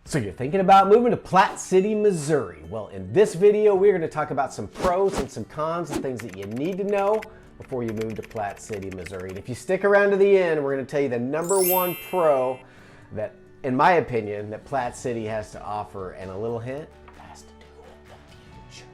So you're thinking about moving to Platte City, Missouri. Well, in this video, we're going to talk about some pros and some cons and things that you need to know before you move to Platte City, Missouri. And if you stick around to the end, we're going to tell you the #1 pro that, in my opinion, that Platte City has to offer, and a little hint, it has to do with the future.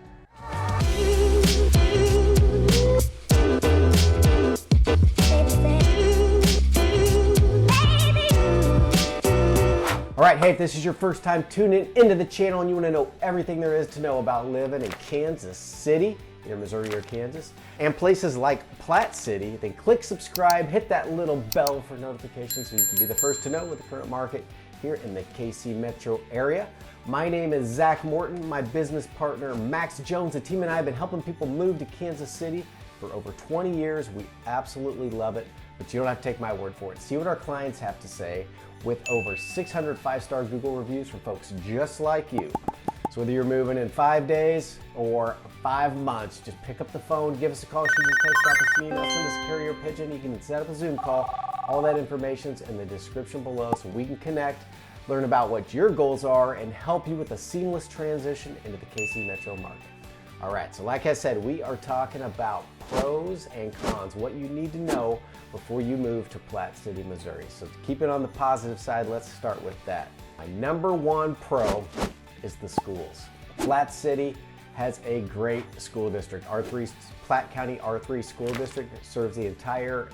All right, hey, if this is your first time tuning into the channel and you want to know everything there is to know about living in Kansas City, either Missouri or Kansas, and places like Platte City, then click subscribe, hit that little bell for notifications so you can be the first to know with the current market here in the KC metro area. My name is Zach Morton. My business partner, Max Jones, the team and I have been helping people move to Kansas City for over 20 years. We absolutely love it, but you don't have to take my word for it. See what our clients have to say with over 600 5-star Google reviews from folks just like you. So whether you're moving in 5 days or 5 months, just pick up the phone, give us a call, shoot us a text, drop us an email, send us a carrier pigeon. You can set up a Zoom call. All that information's in the description below so we can connect, learn about what your goals are, and help you with a seamless transition into the KC metro market. All right, so like I said, we are talking about pros and cons, what you need to know before you move to Platte City, Missouri. So to keep it on the positive side, let's start with that. My #1 pro is the schools. Platte City has a great school district. Platte County R3 School District serves the entire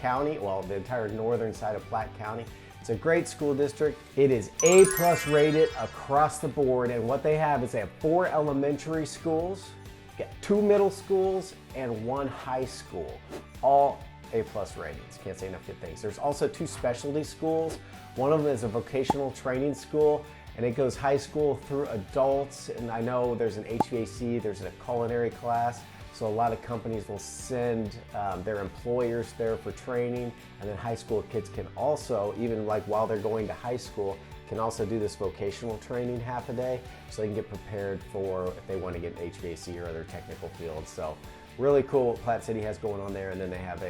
county, well, the entire northern side of Platte County. It's a great school district. It is A+ rated across the board, and what they have is they have 4 elementary schools, got 2 middle schools, and 1 high school, all A+ ratings. Can't say enough good things. There's also 2 specialty schools. One of them is a vocational training school, and it goes high school through adults, and I know there's an HVAC, there's a culinary class. So a lot of companies will send their employers there for training, and then high school kids can also, even like while they're going to high school, can also do this vocational training half a day so they can get prepared for if they want to get HVAC or other technical fields. So really cool what Platte City has going on there, and then they have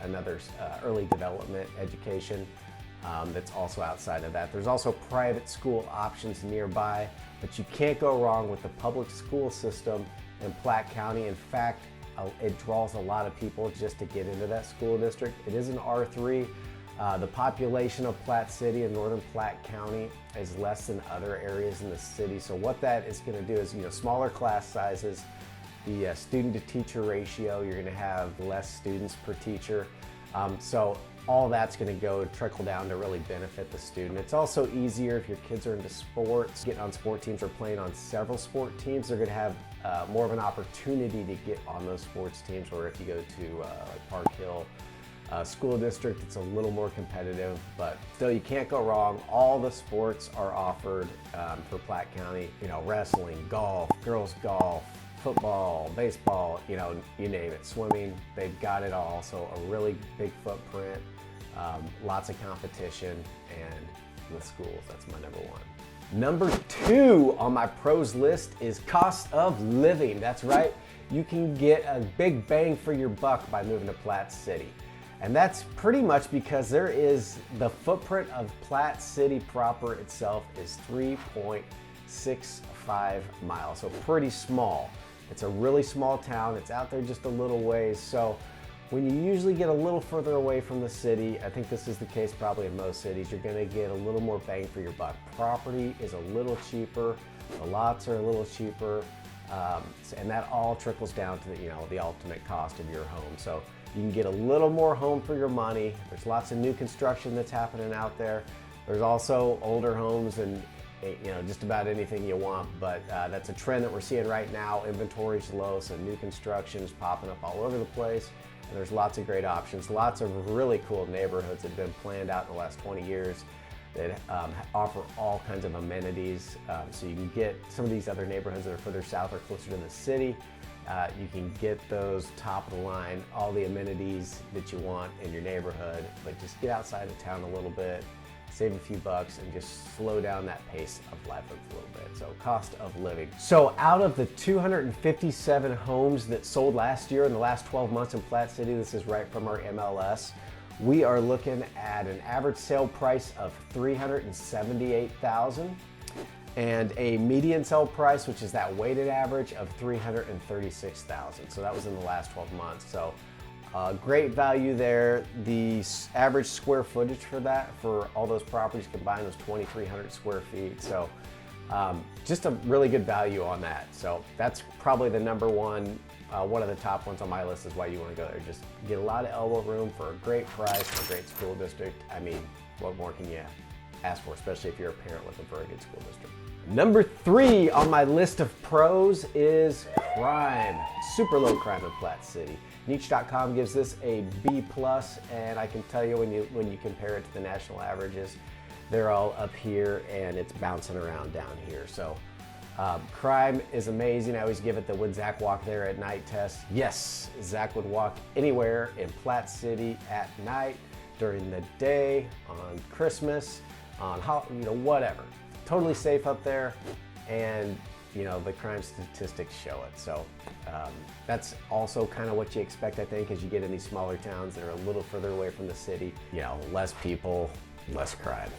another early development education that's also outside of that. There's also private school options nearby, but you can't go wrong with the public school system in Platte County. In fact, it draws a lot of people just to get into that school district. It is an R3. The population of Platte City and northern Platte County is less than other areas in the city. So what that is going to do is, smaller class sizes, the student to teacher ratio, you're going to have less students per teacher. So all that's going to trickle down to really benefit the student. It's also easier if your kids are into sports, getting on sport teams or playing on several sport teams. They're going to have more of an opportunity to get on those sports teams, or if you go to like Park Hill School District, it's a little more competitive, but still you can't go wrong. All the sports are offered for Platte County, wrestling, golf, girls golf, football, baseball, you name it, swimming, they've got it all. So a really big footprint, lots of competition, and the schools, that's my #1. #2 on my pros list is cost of living. That's right, you can get a big bang for your buck by moving to Platte City. And that's pretty much because the footprint of Platte City proper itself is 3.65 miles, so pretty small. It's a really small town. It's out there just a little ways. So when you usually get a little further away from the city, I think this is the case probably in most cities, you're going to get a little more bang for your buck. Property is a little cheaper. The lots are a little cheaper. And that all trickles down to the ultimate cost of your home. So you can get a little more home for your money. There's lots of new construction that's happening out there. There's also older homes and just about anything you want, but that's a trend that we're seeing right now. Inventory's low, so new construction's popping up all over the place, and there's lots of great options. Lots of really cool neighborhoods that have been planned out in the last 20 years that offer all kinds of amenities. So you can get some of these other neighborhoods that are further south or closer to the city. You can get those top of the line, all the amenities that you want in your neighborhood, but just get outside of town a little bit, save a few bucks, and just slow down that pace of life a little bit. So cost of living. So out of the 257 homes that sold last year in the last 12 months in Platte City, this is right from our MLS, we are looking at an average sale price of $378,000. and a median sale price, which is that weighted average, of $336,000. So that was in the last 12 months. So great value there. The average square footage for that, for all those properties combined, was 2,300 square feet. So just a really good value on that. So that's probably the number one of the top ones on my list, is why you want to go there. Just get a lot of elbow room for a great price and a great school district. I mean, what more can you ask for, especially if you're a parent looking for a good school district. Number 3 on my list of pros is crime. Super low crime in Platte City. Niche.com gives this a B+, and I can tell you when you compare it to the national averages, they're all up here and it's bouncing around down here. So crime is amazing. I always give it the "would Zach walk there at night" test. Yes, Zach would walk anywhere in Platte City at night, during the day, on Christmas, on whatever. Totally safe up there, and the crime statistics show it. So that's also kind of what you expect, I think, as you get in these smaller towns that are a little further away from the city. Less people, less crime.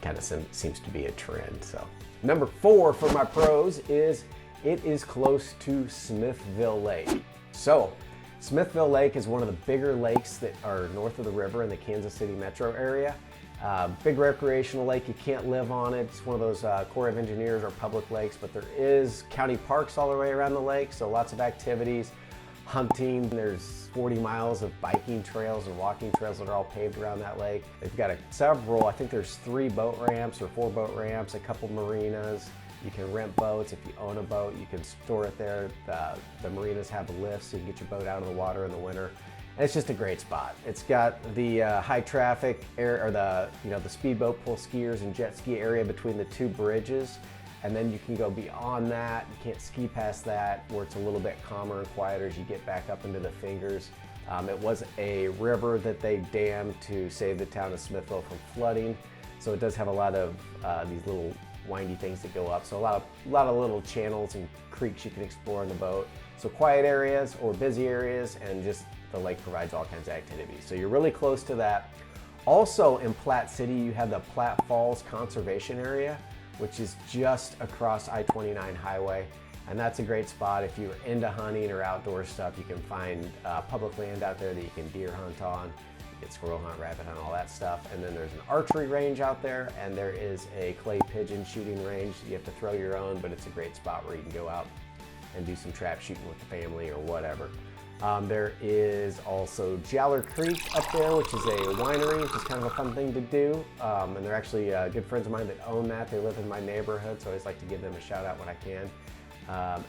Kind of seems to be a trend. So number 4 for my pros is it is close to Smithville Lake. So Smithville Lake is one of the bigger lakes that are north of the river in the Kansas City metro area. Big recreational lake. You can't live on it. It's one of those Corps of Engineers or public lakes, but there is county parks all the way around the lake, so lots of activities. Hunting. There's 40 miles of biking trails and walking trails that are all paved around that lake. They've got several, I think there's 3 boat ramps or 4 boat ramps, a couple marinas. You can rent boats. If you own a boat, you can store it there. The marinas have lifts, so you can get your boat out of the water in the winter. And it's just a great spot. It's got the high traffic area, or the speedboat pull skiers and jet ski area between the 2 bridges. And then you can go beyond that. You can't ski past that, where it's a little bit calmer and quieter as you get back up into the Fingers. It was a river that they dammed to save the town of Smithville from flooding. So it does have a lot of these little windy things that go up. So a lot of little channels and creeks you can explore in the boat. So quiet areas or busy areas, and just the lake provides all kinds of activities. So you're really close to that. Also in Platte City, you have the Platte Falls Conservation Area, which is just across I-29 highway. And that's a great spot if you're into hunting or outdoor stuff. You can find public land out there that you can deer hunt on, you can squirrel hunt, rabbit hunt, all that stuff. And then there's an archery range out there, and there is a clay pigeon shooting range. You have to throw your own, but it's a great spot where you can go out and do some trap shooting with the family or whatever. There is also Jowler Creek up there, which is a winery, which is kind of a fun thing to do. And they're actually good friends of mine that own that. They live in my neighborhood, so I always like to give them a shout out when I can.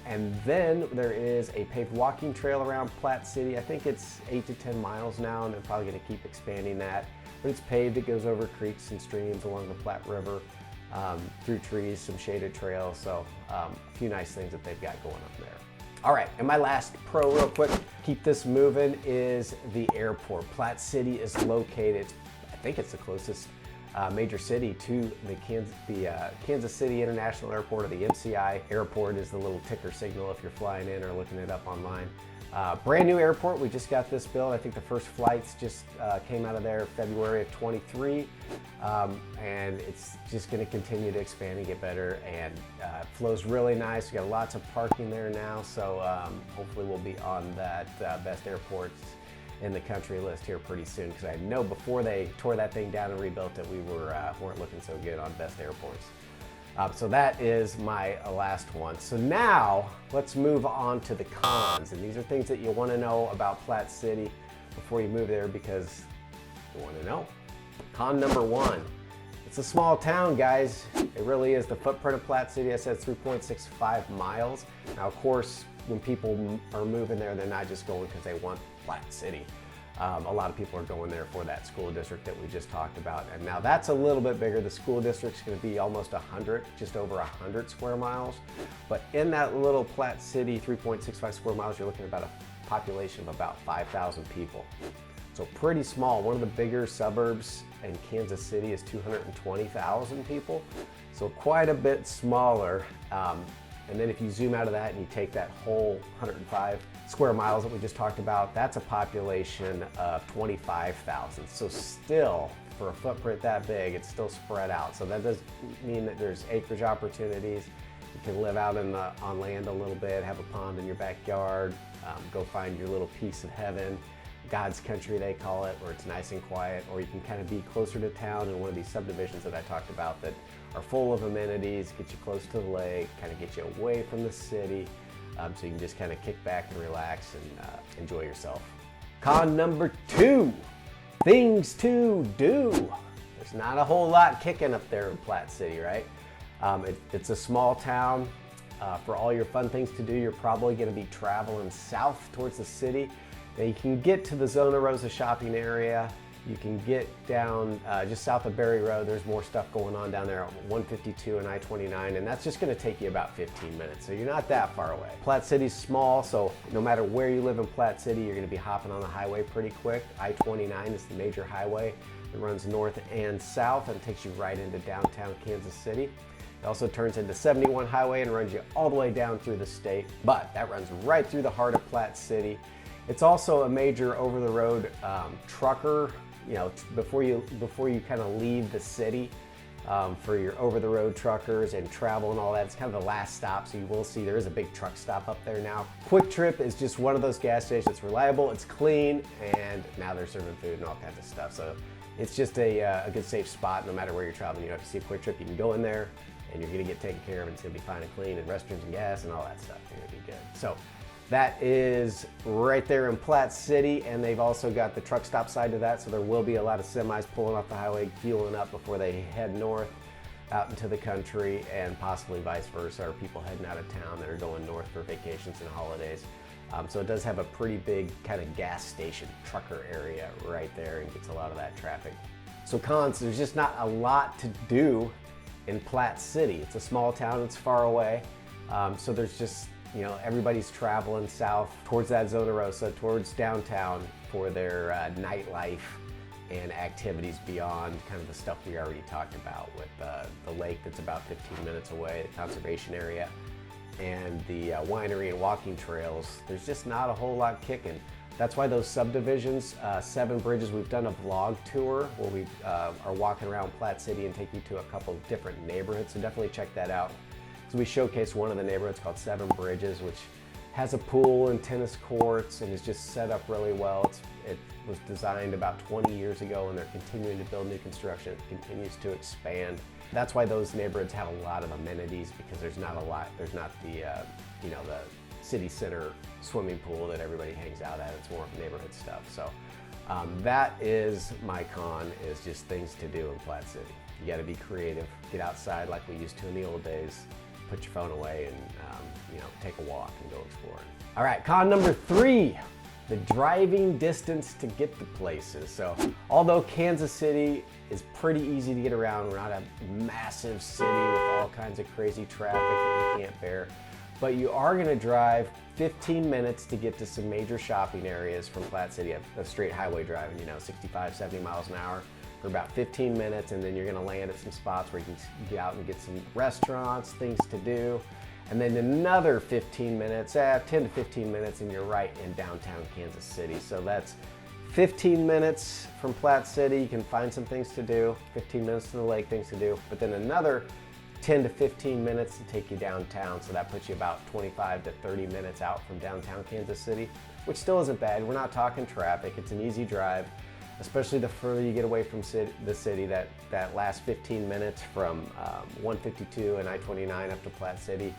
And then there is a paved walking trail around Platte City. I think it's 8 to 10 miles now, and they're probably going to keep expanding that. But it's paved. It goes over creeks and streams along the Platte River, through trees, some shaded trails. So a few nice things that they've got going up there. All right, and my last pro real quick, keep this moving, is the airport. Platte City is located, I think it's the closest major city to the Kansas City International Airport, or the MCI Airport is the little ticker signal if you're flying in or looking it up online. Brand new airport, we just got this built. I think the first flights just came out of there February of 23, and it's just going to continue to expand and get better, and it flows really nice. We got lots of parking there now, so hopefully we'll be on that best airports in the country list here pretty soon, because I know before they tore that thing down and rebuilt it, we weren't looking so good on best airports. So that is my last one. So now let's move on to the cons. And these are things that you want to know about Platte City before you move there, because you want to know. Con number 1, it's a small town, guys. It really is. The footprint of Platte City, I said, 3.65 miles. Now, of course, when people are moving there, they're not just going because they want Platte City. A lot of people are going there for that school district that we just talked about. And now that's a little bit bigger. The school district's going to be almost 100, just over 100 square miles. But in that little Platte City, 3.65 square miles, you're looking at about a population of about 5,000 people. So pretty small. One of the bigger suburbs in Kansas City is 220,000 people. So quite a bit smaller. And then if you zoom out of that and you take that whole 105 square miles that we just talked about, that's a population of 25,000. So still, for a footprint that big, it's still spread out. So that does mean that there's acreage opportunities. You can live out on land a little bit, have a pond in your backyard, go find your little piece of heaven, God's country they call it, where it's nice and quiet, or you can kind of be closer to town in one of these subdivisions that I talked about that are full of amenities, get you close to the lake, kind of get you away from the city, so you can just kind of kick back and relax and enjoy yourself. Con number 2, things to do. There's not a whole lot kicking up there in Platte City, right? It's a small town. For all your fun things to do, you're probably going to be traveling south towards the city. Now you can get to the Zona Rosa shopping area. You can get down just south of Berry Road. There's more stuff going on down there on 152 and I-29, and that's just going to take you about 15 minutes, so you're not that far away. Platte City's small, so no matter where you live in Platte City, you're going to be hopping on the highway pretty quick. I-29 is the major highway. It runs north and south and takes you right into downtown Kansas City. It also turns into 71 highway and runs you all the way down through the state, but that runs right through the heart of Platte City. It's also a major over-the-road trucker. You know, before you kind of leave the city for your over-the-road truckers and travel and all that, it's kind of the last stop. So you will see there is a big truck stop up there now. Quick Trip is just one of those gas stations. It's reliable, it's clean, and now they're serving food and all kinds of stuff. So it's just a good safe spot no matter where you're traveling. You know, if you see a Quick Trip, you can go in there and you're gonna get taken care of, and it's gonna be fine and clean, and restrooms and gas and all that stuff. You're gonna be good. So that is right there in Platte City, and they've also got the truck stop side to that, so there will be a lot of semis pulling off the highway, fueling up before they head north out into the country, and possibly vice versa, or people heading out of town that are going north for vacations and holidays. So it does have a pretty big kind of gas station trucker area right there, and gets a lot of that traffic. So cons, there's just not a lot to do in Platte City. It's a small town, it's far away, so there's just, you know, everybody's traveling south towards that Zona Rosa, towards downtown for their nightlife and activities beyond kind of the stuff we already talked about with the lake that's about 15 minutes away, the conservation area, and the winery and walking trails. There's just not a whole lot kicking. That's why those subdivisions, 7 Bridges, we've done a vlog tour where we are walking around Platte City and take you to a couple different neighborhoods, so definitely check that out. So we showcased one of the neighborhoods called 7 Bridges, which has a pool and tennis courts and is just set up really well. It was designed about 20 years ago, and they're continuing to build new construction. It continues to expand. That's why those neighborhoods have a lot of amenities, because there's not the you know, the city center swimming pool that everybody hangs out at. It's more neighborhood stuff. So that is my con, is just things to do in Platte City. You got to be creative, get outside like we used to in the old days. Put your phone away and you know, take a walk and go exploring. All right, con number 3, the driving distance to get to places. So although Kansas City is pretty easy to get around, we're not a massive city with all kinds of crazy traffic that you can't bear, but you are gonna drive 15 minutes to get to some major shopping areas from Platte City, a straight highway driving, you know, 65, 70 miles an hour. For about 15 minutes, and then you're gonna land at some spots where you can get out and get some restaurants, things to do, and then another 15 minutes, 10 to 15 minutes, and you're right in downtown Kansas City. So that's 15 minutes from Platte City, you can find some things to do, 15 minutes to the lake, things to do, but then another 10 to 15 minutes to take you downtown, so that puts you about 25 to 30 minutes out from downtown Kansas City, which still isn't bad. We're not talking traffic, it's an easy drive. Especially the further you get away from the city, that last 15 minutes from 152 and I-29 up to Platte City,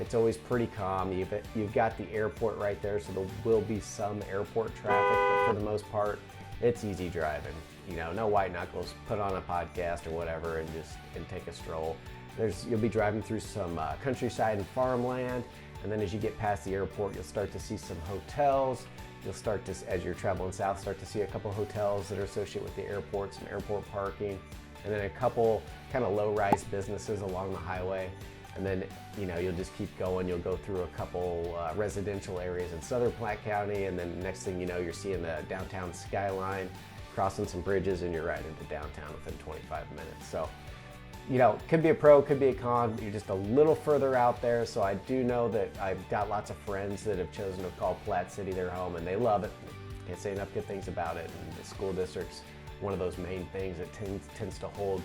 it's always pretty calm. You've got the airport right there, so there will be some airport traffic, but for the most part, it's easy driving. You know, no white knuckles, put on a podcast or whatever and take a stroll. You'll be driving through some countryside and farmland, and then as you get past the airport, you'll start to see some hotels. You'll start to, as you're traveling south, start to see a couple hotels that are associated with the airport, some airport parking, and then a couple kind of low-rise businesses along the highway. And then, you know, you'll just keep going. You'll go through a couple residential areas in southern Platte County, and then next thing you know, you're seeing the downtown skyline, crossing some bridges, and you're right into downtown within 25 minutes. So, you know, could be a pro, could be a con. You're just a little further out there. So I do know that I've got lots of friends that have chosen to call Platte City their home, and they love it. Can't say enough good things about it. And the school district's one of those main things that tends to hold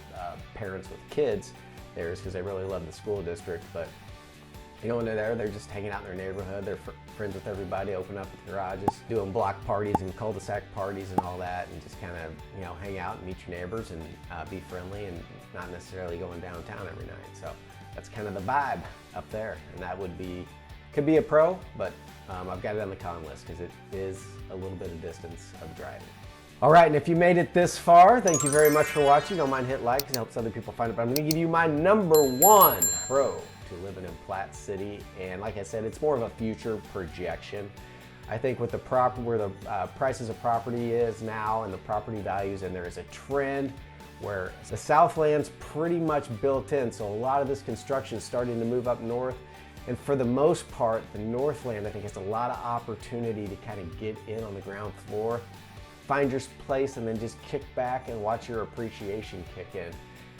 parents with kids there, is because they really love the school district. But you know, when they're there, they're just hanging out in their neighborhood. They're friends with everybody, open up the garages, doing block parties and cul-de-sac parties and all that, and just kind of, you know, hang out and meet your neighbors and be friendly, and not necessarily going downtown every night. So that's kind of the vibe up there, and that could be a pro, but I've got it on the con list because it is a little bit of distance of driving. All right, and if you made it this far, thank you very much for watching. Don't mind hitting like because it helps other people find it. But I'm going to give you my #1 pro to living in Platte City, and like I said, it's more of a future projection. I think with where the prices of property is now and the property values, and there is a trend where the Southland's pretty much built in, so a lot of this construction is starting to move up north. And for the most part, the Northland, I think, has a lot of opportunity to kind of get in on the ground floor, find your place, and then just kick back and watch your appreciation kick in.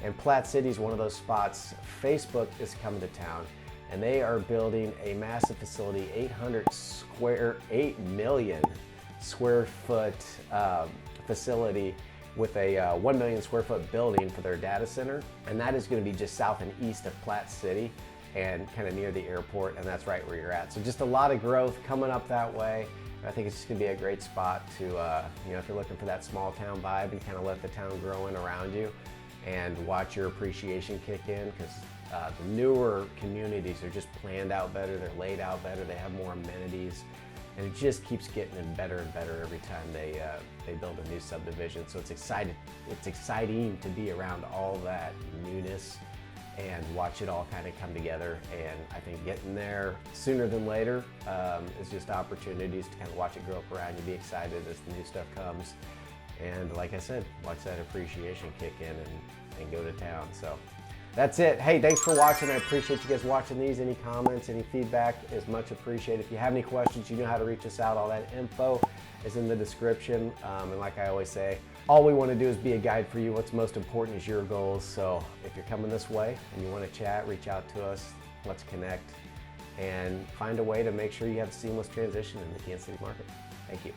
And Platte City is one of those spots. Facebook is coming to town, and they are building a massive facility, 8 million square foot facility with a 1 million square foot building for their data center. And that is going to be just south and east of Platte City and kind of near the airport, and that's right where you're at. So just a lot of growth coming up that way. I think it's just gonna be a great spot to, you know, if you're looking for that small town vibe and kind of let the town grow in around you and watch your appreciation kick in, because the newer communities are just planned out better, they're laid out better, they have more amenities, and it just keeps getting better and better every time they build a new subdivision. So it's exciting to be around all that newness and watch it all kind of come together. And I think getting there sooner than later is just opportunities to kind of watch it grow up around you, be excited as the new stuff comes. And like I said, watch that appreciation kick in and go to town. So that's it. Hey, thanks for watching. I appreciate you guys watching these. Any comments, any feedback is much appreciated. If you have any questions, you know how to reach us out. All that info is in the description. And like I always say, all we want to do is be a guide for you. What's most important is your goals. So if you're coming this way and you want to chat, reach out to us. Let's connect and find a way to make sure you have a seamless transition in the Kansas City market. Thank you.